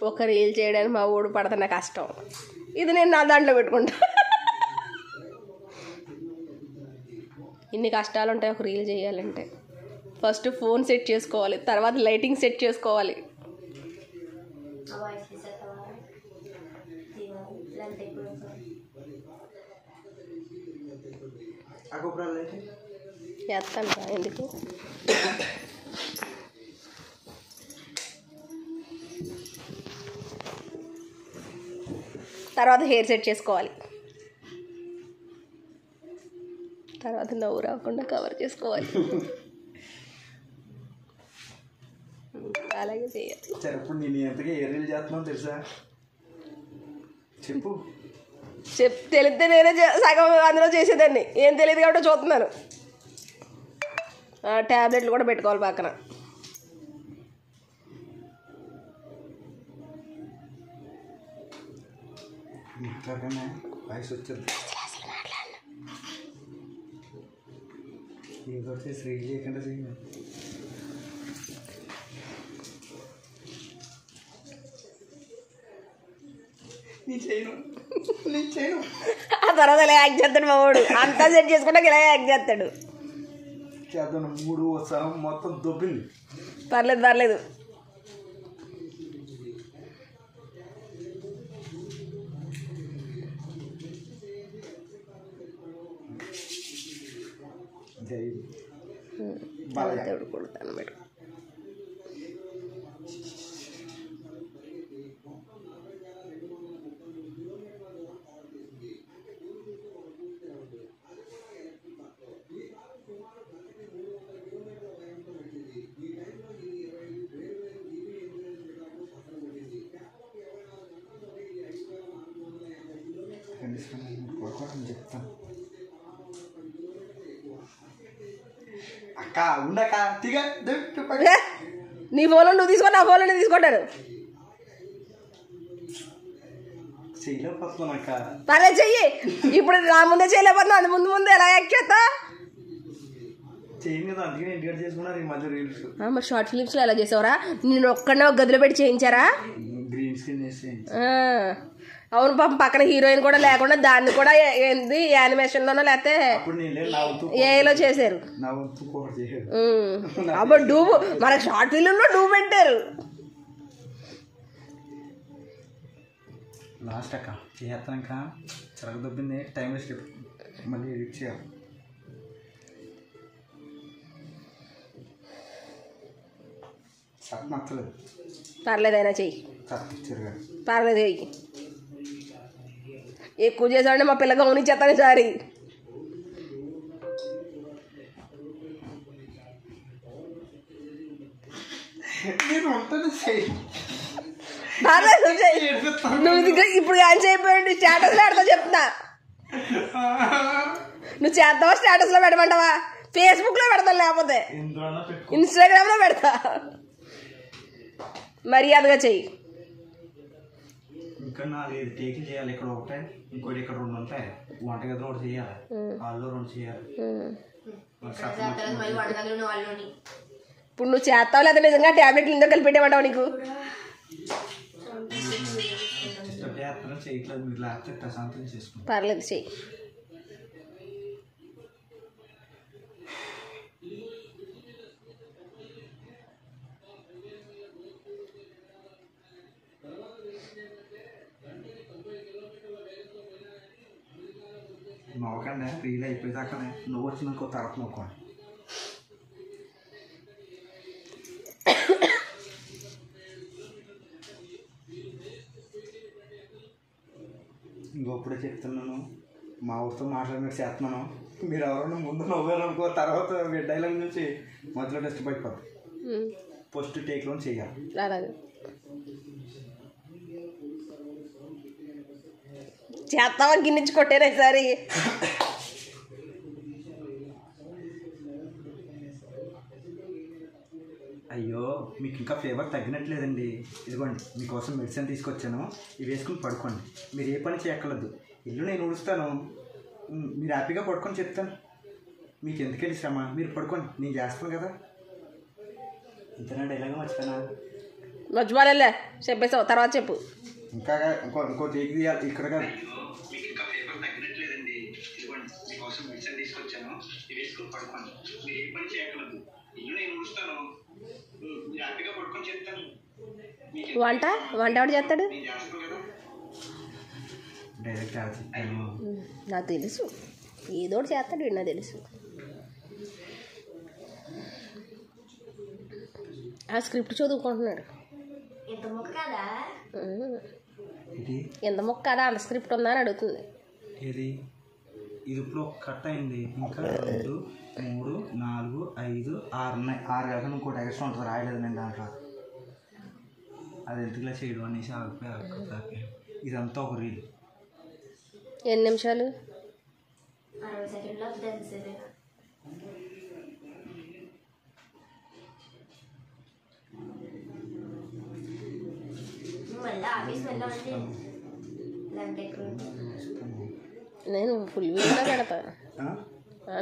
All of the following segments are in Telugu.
ఒక రీల్ చేయడానికి మా ఊడు పడుతున్న కష్టం, ఇది నేను నా దాంట్లో పెట్టుకుంటా. ఇన్ని కష్టాలు ఉంటాయి ఒక రీల్ చేయాలంటే. ఫస్ట్ ఫోన్ సెట్ చేసుకోవాలి, తర్వాత లైటింగ్ సెట్ చేసుకోవాలి. చేస్తాను ఎందుకు. తర్వాత హెయిర్ సెట్ చేసుకోవాలి, తర్వాత నవ్వు రాకుండా కవర్ చేసుకోవాలి. అలాగే చేయాలి. సరే ఇప్పుడు నేను ఎంతగా ఏ రీల్ చేస్తున్నావు తెలుసా? చెప్పు. తెలిస్తే నేనే సగం అందులో చేసేదాన్ని, ఏం తెలియదు కాబట్టి చూస్తున్నాను. ట్యాబ్లెట్లు కూడా పెట్టుకోవాలి పక్కన. వయసు వచ్చింది ఏదో రీల్ చేయకుండా చేయండి. ఆ తర్వాత ఇలా యాక్ట్ చేస్తాడు మా వాడు, అంతా సెట్ చేసుకుంటాక ఇలా యాక్ట్ చేస్తాడు. చేద్దాం 3 ఉత్సాహం మొత్తం దొబ్బింది. పర్లేదు దేవుడు కొడుతాను మేడం. చెప్తాను అక్క ఉండక తిగా నీ ఫోన్లో నువ్వు తీసుకో, నా ఫోన్లో నేను తీసుకుంటాను. చేయలేకపోతున్నాక పర్లేదు చెయ్యి. ఇప్పుడు నా ముందే చేయలేకపోతున్నా, అది ముందు ఎలా యాక్ట్ చేస్తా చేయండి కదా. అందుకని ఇంటికి చేసుకున్నారు ఈ మధ్య రీల్స్. మరి షార్ట్ ఫిలిమ్స్లో ఎలా చేసావురా? నేను ఒక్కడనే ఒక గదిలో పెట్టి చేయించారా? గ్రీన్ స్క్రీన్ చేసి. అవును పాపం, పక్కన హీరోయిన్ కూడా లేకుండా దాన్ని కూడా ఏంది యానిమేషన్లోనో లేకపోతే ఏలో చేశారు. అప్పుడు డూబు, మనకు షార్ట్ ఫిలింలో డూబు పెట్టారు. లాస్ట్ అక్క చేస్తాక చిరక దొబ్బింది, టైం వేస్ట్ మళ్ళీ ఎడిట్ చేయాలి. నచ్చలేదు. పర్లేదు అయినా చెయ్యి, పర్లేదు చెయ్యి. ఎక్కువ చేసామంటే మా పిల్ల గమనించేస్తాను సారి. నువ్వు ఇప్పుడు ఏం చేయబోయండి? స్టేటస్లో పెడతా చెప్తున్నా. నువ్వు చేద్దావా? స్టేటస్లో పెట్టమంటావా? ఫేస్బుక్లో పెడతాను, లేకపోతే ఇన్స్టాగ్రామ్లో పెడతా. మర్యాదగా చెయ్యి. ఇంకా 4-5 టేకులు చేయాలి. ఇక్కడ ఒకటే, ఇంకోటి ఇక్కడ 2 ఉంటాయి. వంటగదిలో 1 చేయాలి, హాల్లో 2 చేయాలి. ఇప్పుడు నువ్వు చేస్తావు లేదా నిజంగా ట్యాబ్లెట్లు ఇందులో కలిపి పెట్టేమంటావు? నీకు పర్లేదు చెయ్యి. నవ్వకండి, రీల్ అయిపోయేదాకానే. నువ్వు వచ్చినాకో తర్వాత నవ్వుకోండి. ఇంకొప్పుడే చెప్తున్నాను, మా ఊరితో మాట్లాడినట్టు చేస్తున్నాను. మీరు ఎవరన్నా ముందు నవ్వారనుకో, తర్వాత డైలాగ్ నుంచి మధ్యలో టెస్ట్ పడిపోతుంది. ఫస్ట్ టేక్లో చేయాలి. చేస్తావా? గిన్నెచ్చి కొట్టారా ఈసారి? అయ్యో, మీకు ఇంకా ఫీవర్ తగ్గినట్లేదండి. ఇదిగోండి మీకోసం మెడిసిన్ తీసుకొచ్చాను, ఇవి వేసుకుని పడుకోండి. మీరు ఏ పని చేయక్కర్లేదు, ఇల్లు నేను ఊడుస్తాను. మీరు హ్యాపీగా పడుకొని చెప్తాను. మీకు ఎందుకండి శ్రమ? మీరు పడుకోండి, నేను చేస్తాను కదా. ఇంతనా డైలాగా మర్చిపోయినా? మర్చిపోలే చెప్పేసావు, తర్వాత చెప్పు. ఇంకా ఇంకో టేక్ తీయాలి ఇక్కడ కాదు. వంట ఎవడు చేస్తాడు? నాకు తెలుసు, ఏదోటి చేస్తాడు వీడు, నాకు తెలుసు. ఆ స్క్రిప్ట్ చదువుకుంటున్నాడు. ఎంత మొక్క కదా, అంత స్క్రిప్ట్ ఉందా అని అడుగుతుంది. ఇది ఇప్పుడు కట్ అయింది, ఇంకా 2, 3, 4, 5, 6 ఉన్నాయి. 6 కాక ఇంకోటి ఎక్స్ట్రా ఉంటుంది, రాయలేదు నేను దాంట్లో. అది ఎందుకులా చేయడం అనేసి ఆగిపోయి ఇదంతా ఒక రీల్. ఎన్ని నిమిషాలు? 60 సెకండ్లో దంచేది. నేను ఫుల్ వీడియోలో పెడతా.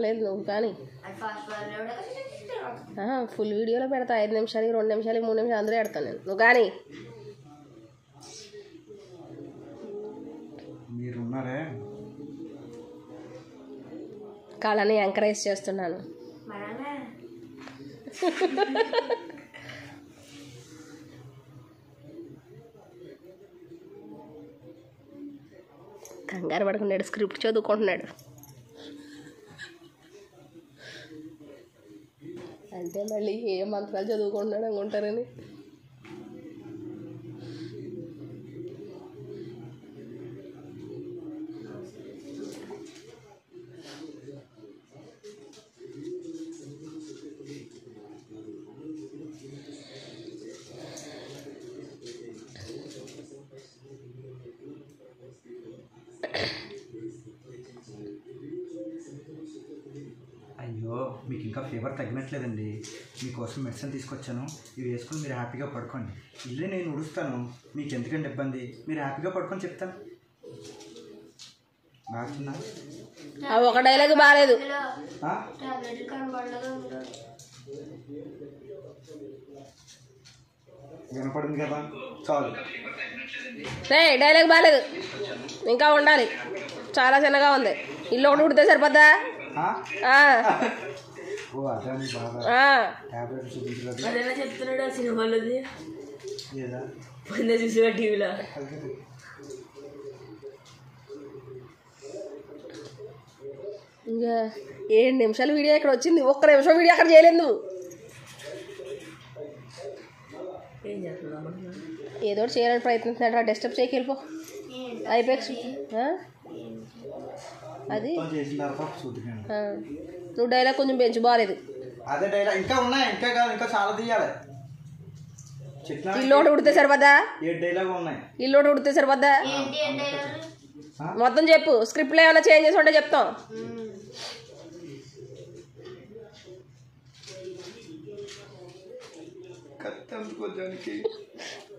లేదు నువ్వు కానీ ఫుల్ వీడియోలో పెడతా. 5 నిమిషాలకి, 2 నిమిషాలకి, 3 నిమిషాలు అందరూ పెడతాను నేను. నువ్వు కానీ మీరున్నారే కళని ఎంకరేజ్ చేస్తున్నాను. కంగారు పడుకున్నాడు, స్క్రిప్ట్ చదువుకుంటున్నాడు. అంటే మళ్ళీ ఏ మంత్రాలు చదువుకుంటున్నాడు అనుకుంటారని. అయ్యో మీకు ఇంకా ఫీవర్ తగ్గినట్లేదండి, మీకోసం మెడిసిన్ తీసుకొచ్చాను. ఇవి వేసుకొని మీరు హ్యాపీగా పడుకోండి. ఇల్లు నేను ఉడుస్తాను, మీకు ఎందుకంటే ఇబ్బంది. మీరు హ్యాపీగా పడుకొని చెప్తాను. బాగున్నా ఒక డైలాగ్ బాగాలేదు. వినపడింది కదా, చాలు. డైలాగ్ బాగాలేదు, ఇంకా ఉండాలి. చాలా చిన్నగా ఉంది. ఇల్లు ఒకటి ఉడితే సరిపోద్దా? అదేనా చెప్తున్నాడు ఆ సినిమాలోది, చూసా టీవీలో. ఇంకా 7 నిమిషాలు వీడియో ఇక్కడ వచ్చింది, 1 నిమిషం వీడియో అక్కడ చేయలేదు నువ్వు. ఏదో చేయాలని ప్రయత్నిస్తున్నాడు, డిస్టర్బ్ చేయకి వెళ్ళిపో. అయిపోయి అది నువ్వు డైలాగ్ కొంచెం పెంచు, బాగాలేదు. అదే డైలాగ్ ఇంకా ఉన్నాయి, ఇంకా కాదు, ఇంకా చాలా తీయాలి. ఇల్లు ఒకటి ఉడితే సరిపోద్దా? 7 డైలాగ్ ఉన్నాయి. ఇల్లు ఒకటి ఉడితే సరిపోద్దా? మొత్తం చెప్పు. స్క్రిప్ట్లో ఏమైనా చేంజెస్ ఉంటే చెప్తాం.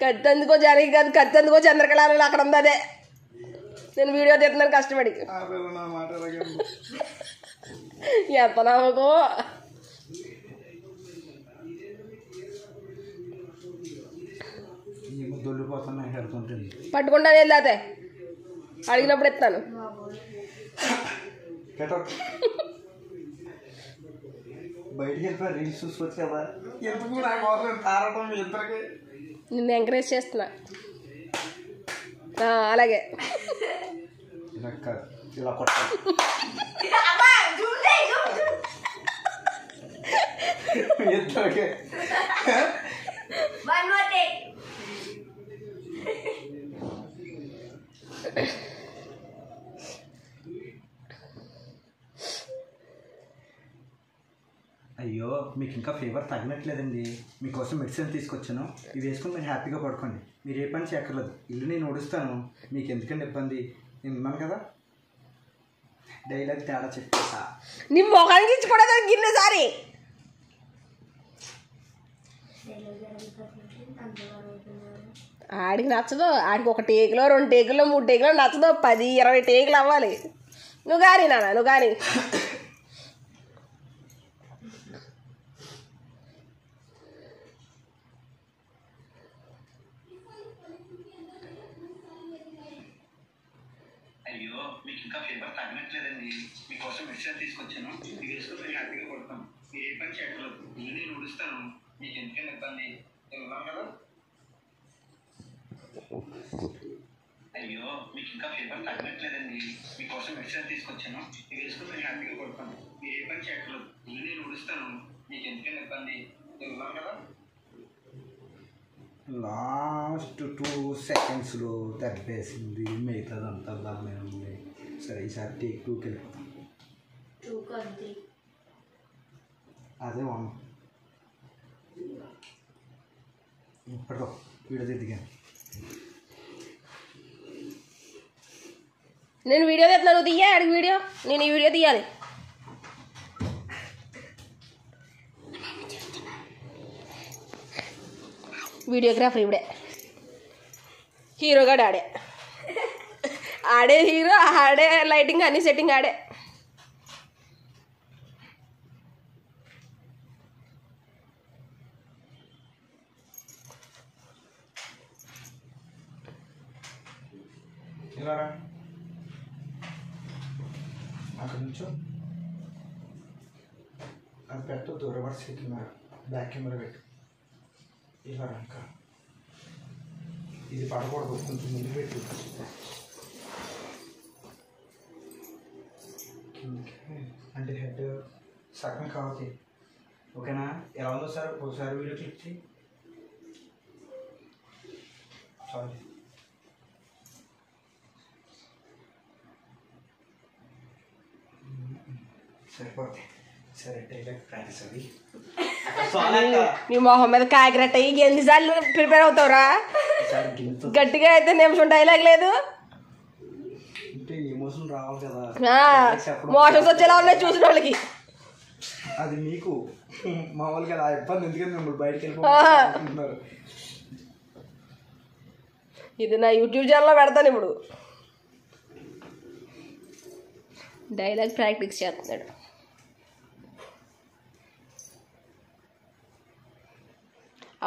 కత్తందుకో జానకి కాదు, కత్తందుకో చంద్రకళ అక్కడ ఉంది. అదే నేను వీడియో తీస్తున్నాను కష్టపడి. ఎంత నమ్మకో. పట్టుకుంటాను వెళ్ళాతే, అడిగినప్పుడు ఎత్తాను. బయటికి వెళ్ళిపోయి రీల్స్ చూసుకోవచ్చు కదా, నిన్ను ఎంకరేజ్ చేస్తున్నా. అలాగే ఇలా కొట్టాలి. అయ్యో మీకు ఇంకా ఫీవర్ తగ్గినట్లేదండి, మీకోసం మెడిసిన్ తీసుకొచ్చాను. ఇవి వేసుకొని మీరు హ్యాపీగా పడుకోండి. మీరు ఏ పని చేయక్కర్లేదు, ఇల్లు నేను ఉడుస్తాను, మీకు ఎందుకంటే ఇబ్బంది. నేను ఉన్నాను కదా. డైలాగ్ తేడా చెప్పేసా నీ మొఖానికి ఇచ్చుకోవడం గిన్నెసారి. ఆడికి నచ్చదు, ఆడికి 1 టేకులో 2 టేకుల్లో 3 టేకులో నచ్చదు, 10, 20 టేకులు అవ్వాలి. నువ్వు కానీ నాన్న, నువ్వు కానీ. తగ్గట్లేదండి. మీకోసం మెడిసిన్ తీసుకొచ్చాను. ఇది వేసుకుని మీరు హ్యాపీగా పడుకోండి. మీరు ఏ పని చేయట్లేదు. ఇల్లు నేను ఊడుస్తాను. మీకు ఎందుకైనా ఇబ్బంది ఉన్నాను కదా. అయ్యో మీకు ఇంకా ఫీవర్ తగ్గట్లేదండి. మీకోసం మెడిసిన్ తీసుకొచ్చాను. ఇది వేసుకుని మీరు హ్యాపీగా పడుకోండి. మీరు ఏ పని చేయట్లేదు. ఇల్లు నేను ఊడుస్తాను. మీకు ఎందుకైనా ఇబ్బంది ఉన్నాను కదా. లాస్ట్ 2 సెకండ్స్లో తగ్గేసింది. మిగతాదంతా బాగానే ఉంది. సరే ఈసారి టేక్ 2కి వెళ్ళిపోతాం. 2 కాదు 3. అదే 1 ఇప్పుడు వీడియో దిగాను. నేను వీడియో తీస్తున్నాను, నువ్వు తీయ అడిగి వీడియో. నేను ఈ వీడియో తీయాలి. వీడియోగ్రాఫర్ ఇవిడే, హీరోగాడు ఆడే, ఆడే హీరో, ఆడే లైటింగ్, అన్ని సెట్టింగ్ ఆడే. ఇలా అక్కడి నుంచో అది పెట్టద్దు. రివర్స్ కెమెరా, బ్యాక్ కెమెరా పెట్టు. ఇలా రంక ఇది పడకూడదు, కొంచెం ముందు పెట్టు. అంటే హెడ్ సగం కావాలి. ఓకేనా? ఎలా ఉందో సార్ ఒకసారి వీడియో క్లిక్ చేయి. సారీ సరిపోతే. సరే డైలాగ్ ప్రాక్టీస్ అది. నీ మొహం మీద కాకిరెట్ట ఎన్నిసార్లు ప్రిపేర్ అవుతావురా? గట్టిగా అయితే నిమిషం డైలాగ్ లేదు. అంటే ఎమోషన్ రావాలి కదా. మోషన్స్ వచ్చేలా ఉన్నాయి చూసిన వాళ్ళకి. అది మీకు మామూలుగా ఆ ఇబ్బంది, ఎందుకంటే మిమ్మల్ని బయటకు వెళ్ళిపోతున్నారు. ఇది నా యూట్యూబ్ ఛానల్లో పెడతాను ఇప్పుడు. డైలాగ్ ప్రాక్టీస్ చేస్తున్నాడు.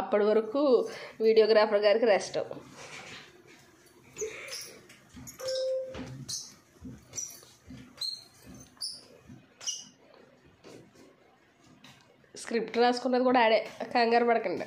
అప్పటి వరకు వీడియోగ్రాఫర్ గారికి రెస్ట్. స్క్రిప్ట్ రాసుకున్నది కూడా ఆడే, కంగారు పడకండి.